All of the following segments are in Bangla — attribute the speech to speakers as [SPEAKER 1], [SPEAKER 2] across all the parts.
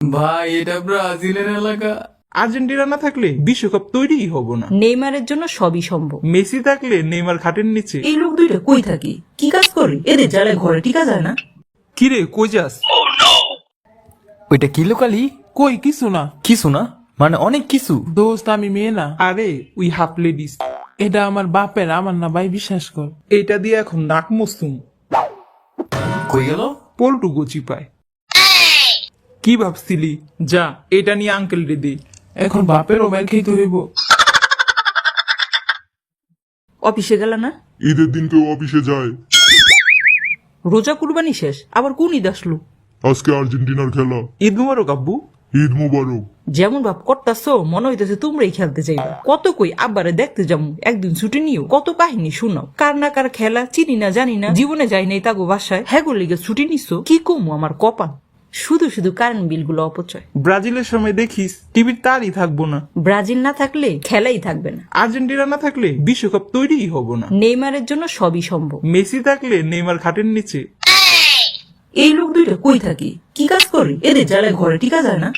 [SPEAKER 1] ভাই এটা ব্রাজিলের এলাকা।
[SPEAKER 2] আর্জেন্টিনা না থাকলে বিশ্বকাপ তৈরিই হবো না।
[SPEAKER 3] নেইমারের জন্য সবই সম্ভব।
[SPEAKER 2] মেসি থাকলে নেইমার খাটের নিচে।
[SPEAKER 3] এই লোক দুইটা কই থাকি, কি কাজ করে? এদের জ্বালায় ঘরে টিকা যায় না।
[SPEAKER 2] কিরে কই যাস?
[SPEAKER 1] ওইটা কি লোকালি?
[SPEAKER 4] কই কিছু না
[SPEAKER 1] কিছু না মানে অনেক কিছু।
[SPEAKER 4] দোস্ত, আমি মেয়ে না,
[SPEAKER 2] আরে উই হাফ লেডিস।
[SPEAKER 4] এটা আমার বাপের, আমার না ভাই, বিশ্বাস কর।
[SPEAKER 2] এইটা দিয়ে এখন নাক মুসুম
[SPEAKER 1] কই গেল?
[SPEAKER 2] পল্টু গুচি পায়। কি ভাবছিলি? যা এটা নিয়ে আঙ্কেল রে দে।
[SPEAKER 4] এখন বাপের ওভার খেতে হইব।
[SPEAKER 3] অফিসে গেল না?
[SPEAKER 5] ঈদের দিন কেউ অফিসে যায়?
[SPEAKER 3] রোজা কুরবানি শেষ, আবার কোন ঈদ আসলো?
[SPEAKER 5] আজকে আর্জেন্টিনার খেলা।
[SPEAKER 2] ঈদ মুবারক আব্বু।
[SPEAKER 5] ঈদ মুবারক।
[SPEAKER 3] যেমন ভাব করতাছো মনে হইতেছে তোমরাই খেলতে যাইবা। কত কই আব্বারে দেখতে যাবো, একদিন ছুটি নিও, কত কাহিনী শুনাও। কার না কার খেলা চিনি না জানি না, জীবনে যাই নাই তাগো বাসায়, হ্যাগো লিগে ছুটি নিছো। কি কমু আমার কপাল, শুধু শুধু কারেন্ট বিল গুলো অপচয়।
[SPEAKER 2] ব্রাজিলের সময় দেখিস টিভির তারই থাকবো না।
[SPEAKER 3] ব্রাজিল না থাকলে খেলাই থাকবে না।
[SPEAKER 2] আর্জেন্টিনা না থাকলে বিশ্বকাপ তৈরিই হবো না।
[SPEAKER 3] নেইমারের জন্য সবই সম্ভব।
[SPEAKER 2] মেসি থাকলে নেইমার খাটের নিচে।
[SPEAKER 3] এই লোক দুইটা কই থাকি, কি কাজ করে? এদের জ্বালায় ঘরে টিকা যায় না।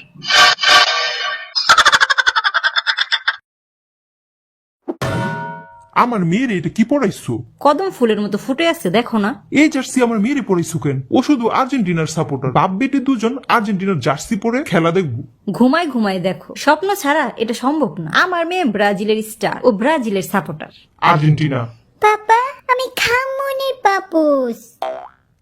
[SPEAKER 5] আমার মেয়ের এটা কি পড়াইছো?
[SPEAKER 3] কদম ফুলের মতো ফুটে আছে দেখো না।
[SPEAKER 5] এই জার্সি আমার মেয়েরে পড়াইছো কেন? ও শুধু আর্জেন্টিনার সাপোর্টার। বাপ বেটি দুজন আর্জেন্টিনার জার্সি পরে খেলা দেখবো।
[SPEAKER 3] ঘুমায় ঘুমায় দেখো, স্বপ্ন ছাড়া এটা সম্ভব না। আমার মেয়ে ব্রাজিলের স্টার, ও ব্রাজিলের সাপোর্টার।
[SPEAKER 5] আর্জেন্টিনা।
[SPEAKER 6] পাপা, আমি খামুনির পাপুস।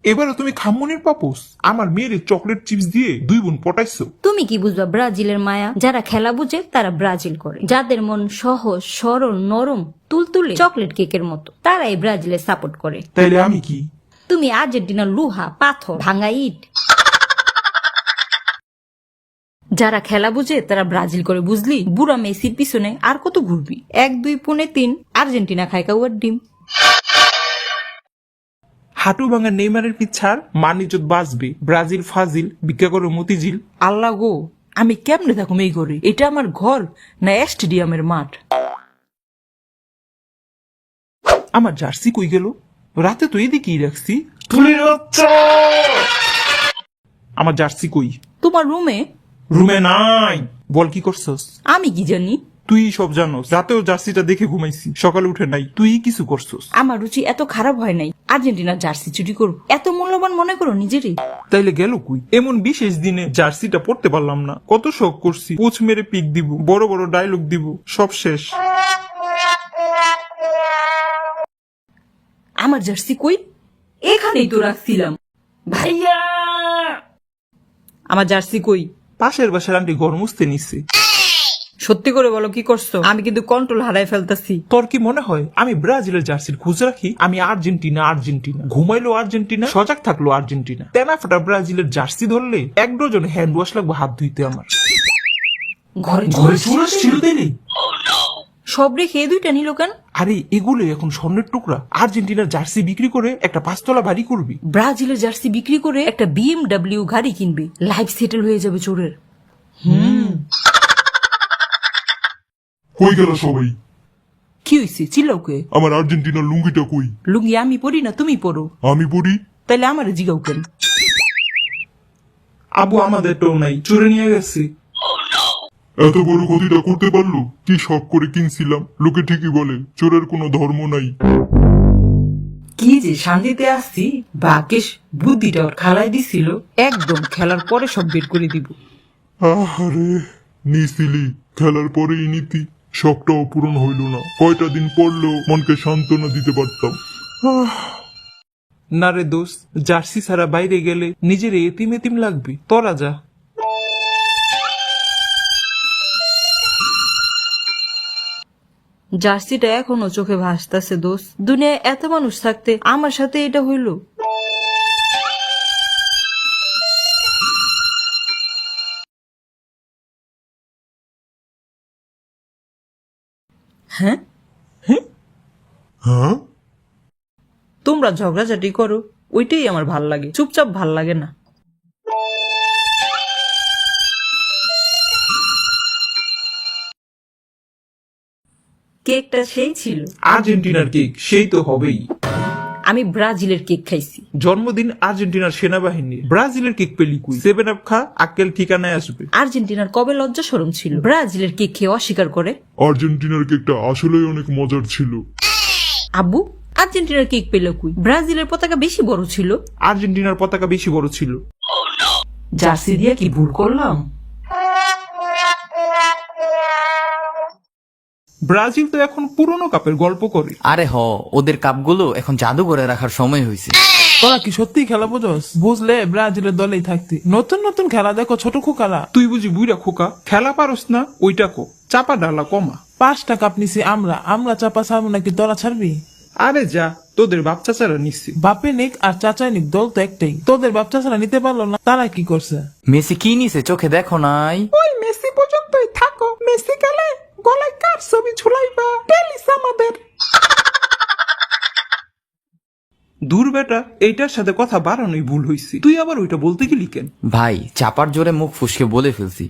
[SPEAKER 5] এবারে তুমি খামুনির পাপোস। আমার মেয়েরে চকলেট চিপস দিয়ে 2 বোন পটাইছো।
[SPEAKER 3] তুমি কি বুঝবা ব্রাজিলের মায়া? যারা খেলা বুঝে তারা ব্রাজিল করে, যাদের মন সহজ সরল নরম তুলতুলে চকলেট কেকের মতো, তারাই ব্রাজিলের সাপোর্ট করে।
[SPEAKER 5] তাইলে আমি কি?
[SPEAKER 3] তুমি আর্জেন্টিনার লোহা পাথর ভাঙা ইট। যারা খেলা বুঝে তারা ব্রাজিল করে, বুঝলি? বুড়া মেসির পিছনে আর কত ঘুরবি? 1 2 পৌনে 3 আর্জেন্টিনা খায় কাউয়ার ডিম।
[SPEAKER 2] হাঁটু ভাঙা নেইমারের পিছার মান ইজ্জত বাঁচবে। ব্রাজিল ফাজিল ভিক্ষা করে মতিঝিল।
[SPEAKER 4] আল্লাহ গো, আমি কেমনে থাকুম এই ঘরে? এটা আমার ঘর না স্টেডিয়ামের মাঠ?
[SPEAKER 2] আমার জার্সি কই গেল? রাতে তো এদিকেই রাখছি। আমার জার্সি কই?
[SPEAKER 3] তোমার রুমে।
[SPEAKER 2] রুমে নাই। বল কি করছস?
[SPEAKER 3] আমি কি জানি?
[SPEAKER 2] তুই সব জানোস। রাতেও জার্সিটা দেখে ঘুমাইছি, সকালে উঠে নাই। তুই কিছু করছস?
[SPEAKER 3] আমার রুচি এত খারাপ হয় নাই আর্জেন্টিনার জার্সি চুরি করব, এত মূল্যবান মনে করো নিজেরই?
[SPEAKER 2] তাইলে গেল কই? এমন বিশেষ দিনে জার্সিটা পড়তে পারলাম না। কত শখ করছি, পোচ মেরে পিক দিব, বড় বড় ডায়লগ দিব, সব শেষ।
[SPEAKER 3] আমার জার্সি কই? এখানেই তো রাখছিলাম। ভাইয়া, আমার জার্সি কই?
[SPEAKER 2] পাশের বাসার আন্টি ঘর মুছতে নিচ্ছে।
[SPEAKER 3] সত্যি করে বলো কি করছো? আমি কিন্তু কন্ট্রোল হারাই ফেলতাছি।
[SPEAKER 2] তোর কি মনে হয় আমি ব্রাজিলের জার্সির খোঁজ রাখি? আমি আর্জেন্টিনা আর্জেন্টিনা, ঘুমাইলো আর্জেন্টিনা, সজাগ থাকলো আর্জেন্টিনা। তেনা ফাটা ব্রাজিলের জার্সি ধরলে 1 ডজন হ্যান্ড ওয়াশ লাগবে হাত ধুইতে আমার।
[SPEAKER 3] ঘরে
[SPEAKER 2] চুর ছিল দেরি।
[SPEAKER 3] সব রেখে এই দুইটা নিল কেন?
[SPEAKER 2] আরে এগুলো এখন স্বর্ণের টুকরা। আর্জেন্টিনার জার্সি বিক্রি করে একটা 5 তলা বাড়ি করবি।
[SPEAKER 3] ব্রাজিলের জার্সি বিক্রি করে একটা BMW গাড়ি কিনবি, লাইফ সেটেল হয়ে যাবে চোরের।
[SPEAKER 5] কই গেল সবাই?
[SPEAKER 4] কি হয়েছে? চিল্লাউকে?
[SPEAKER 5] আমার আর্জেন্টিনার লুঙ্গিটা কই?
[SPEAKER 4] লুঙ্গি আমি পরি না, তুমি পরো।
[SPEAKER 5] আমি পড়ি।
[SPEAKER 4] তাইলে আমার জিগাও কেন?
[SPEAKER 2] আবু আমাদের টো নাই, চুরে নিয়ে গেছে।
[SPEAKER 5] এত বড় ক্ষতিটা করতে পারলো? কি শখ করে কিনছিলাম। লোকে ঠিকই বলে চোরের কোনো ধর্ম নাই।
[SPEAKER 4] কি যে শান্তিতে আসছি, বাকেশ বুদ্ধিটা ওর খালাই দিছিল। একদম খেলার পরে সব বের করে দিব।
[SPEAKER 5] আরে নিছিলি, খেলার পরেই নীতি। শখটাও পূরণ হইল না। কয়টা দিন পড়লেও মনকে সান্ত্বনা দিতে পারতাম।
[SPEAKER 2] না রে দোস্ত, জার্সি ছাড়া বাইরে গেলে নিজের এতিম এতিম লাগবে। তোরা যা।
[SPEAKER 3] জার্সিটা এখনো চোখে ভাসতেছে দোষ। দুনিয়ায় এত মানুষ থাকতে আমার সাথে এটা হইল। হ্যাঁ,
[SPEAKER 5] হ্যাঁ,
[SPEAKER 3] তোমরা ঝগড়াঝাটি করো, ওইটাই আমার ভাল লাগে, চুপচাপ ভাল লাগে না। কেকটা সেই ছিল।
[SPEAKER 2] আর্জেন্টিনার কেক সেই তো হবেই।
[SPEAKER 3] আমি ব্রাজিলের কেক খাইছি।
[SPEAKER 2] জন্মদিন আর্জেন্টিনার সেনাবাহিনী, ব্রাজিলের কেক পেলি কুই? 7 আপ খা, আক্কেল ঠিকানায় আসবে।
[SPEAKER 3] আর্জেন্টিনার কবে লজ্জা শরম ছিল ব্রাজিলের কেক খেয়ে অস্বীকার করে?
[SPEAKER 5] আর্জেন্টিনার কেকটা আসলেই অনেক মজার ছিল।
[SPEAKER 3] আব্বু, আর্জেন্টিনার কেক পেল কই? ব্রাজিলের পতাকা বেশি বড় ছিল।
[SPEAKER 2] আর্জেন্টিনার পতাকা বেশি বড় ছিল।
[SPEAKER 4] জার্সি দিয়ে কি ভুল করলাম?
[SPEAKER 2] ব্রাজিল তো এখন পুরনো কাপের গল্প করে।
[SPEAKER 1] আরে ওদের কাপগুলো এখন জাদুঘরে রাখার সময় হয়েছে।
[SPEAKER 7] তোরা কি সত্যি খেলা বোঝস? বুঝলে ব্রাজিলের দলেই থাকতে নতুন নতুন খেলা দেখো, ছোট খোকারা।
[SPEAKER 2] তুই বুঝি বুইরা খোকা, খেলা পারস না? ওইটা কো, চাপা ডালা কমা।
[SPEAKER 7] 5টা কাপ নিছি আমরা চাপা ছাড়বো নাকি তোরা ছাড়বি?
[SPEAKER 2] আরে যা, তোদের বাপ চাচারা নিচ্ছে।
[SPEAKER 7] বাপে নিক আর চাচাই নিক, দল তো একটাই। তোদের বাপ চাচারা নিতে পারলো না, তারা কি করছে?
[SPEAKER 1] মেসি কি নিছে চোখে দেখো নাই?
[SPEAKER 2] ওই মেসি পর্যন্তই থাকো, মেসি গেলে গলায় কার ছবি ঝুলাইবা? টেলিস আমাদের। দূর বেটা, এইটার সাথে কথা বাড়ানোই ভুল হইছে। তুই আবার ওইটা বলতে গেলি কেন?
[SPEAKER 1] ভাই চাপার জোরে মুখ ফুসকে বলে ফেলছি।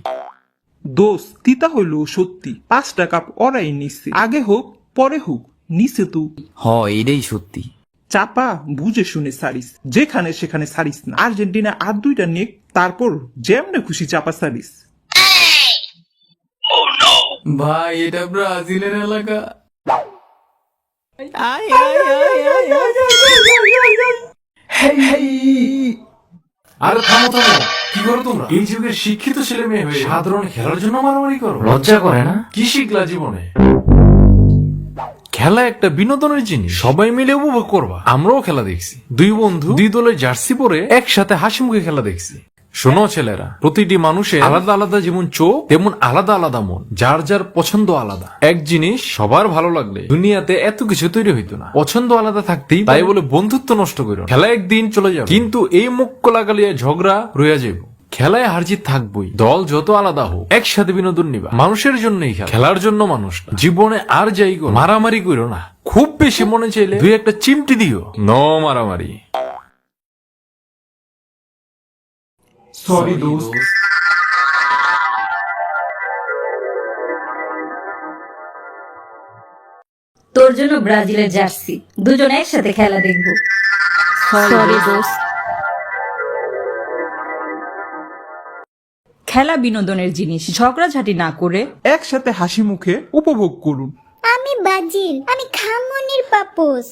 [SPEAKER 2] দোষ তিতা হইল সত্যি। 5টা কাপ ওরাই নিচ্ছে, আগে হোক পরে হোক, নিচে তো।
[SPEAKER 1] এটাই সত্যি।
[SPEAKER 2] চাপা বুঝে শুনে সারিস, যেখানে সেখানে সারিস না। আর্জেন্টিনা আর 2টা নিক, তারপর যেমনে খুশি চাপা সারিস।
[SPEAKER 1] ভাই এটা ব্রাজিলের এলাকা।
[SPEAKER 8] আরে থামো থামো, কি করো তোমরা? এই যুগের শিক্ষিত ছেলে মেয়ে হয়ে সাধারণ খেলার জন্য মারামারি করো?
[SPEAKER 1] লজ্জা করে না?
[SPEAKER 8] কি শিখলা জীবনে? খেলা একটা বিনোদনের জিনিস, সবাই মিলে উপভোগ করবা। আমরাও খেলা দেখছি, 2 বন্ধু 2 দলের জার্সি পরে একসাথে হাসি মুখে খেলা দেখছি। শোনো ছেলেরা, প্রতিটি মানুষের আলাদা আলাদা যেমন চোখ, তেমন আলাদা আলাদা মন, যার যার পছন্দ আলাদা। এক জিনিস সবার ভালো লাগলে দুনিয়াতে এত কিছু তৈরি হইতো না। পছন্দ আলাদা থাকতেই তাই বলে বন্ধুত্ব নষ্ট করো। খেলা একদিন চলে যাবে, কিন্তু এই মুখ লাগালিয়া ঝগড়া রইয়া যাবে। খেলায় হারজিত থাকবই, দল যত আলাদা হোক, একসাথে বিনোদন নিবা। মানুষের জন্যই খেলা, খেলার জন্য মানুষ না। জীবনে আর যাই করো, মারামারি করো না। খুব বেশি মনে চাইলে 2-1টা চিমটি দিও, নো মারামারি।
[SPEAKER 2] সরি দোস্ত।
[SPEAKER 6] তোর জন্য ব্রাজিলের জার্সি, দুজন একসাথে খেলা দেখবো। সরি দোস্ত।
[SPEAKER 3] খেলা বিনোদনের জিনিস, ঝগড়াঝাটি না করে
[SPEAKER 2] একসাথে হাসি মুখে উপভোগ করুন।
[SPEAKER 6] আমি ব্রাজিল, আমি খামুনির পাপোস।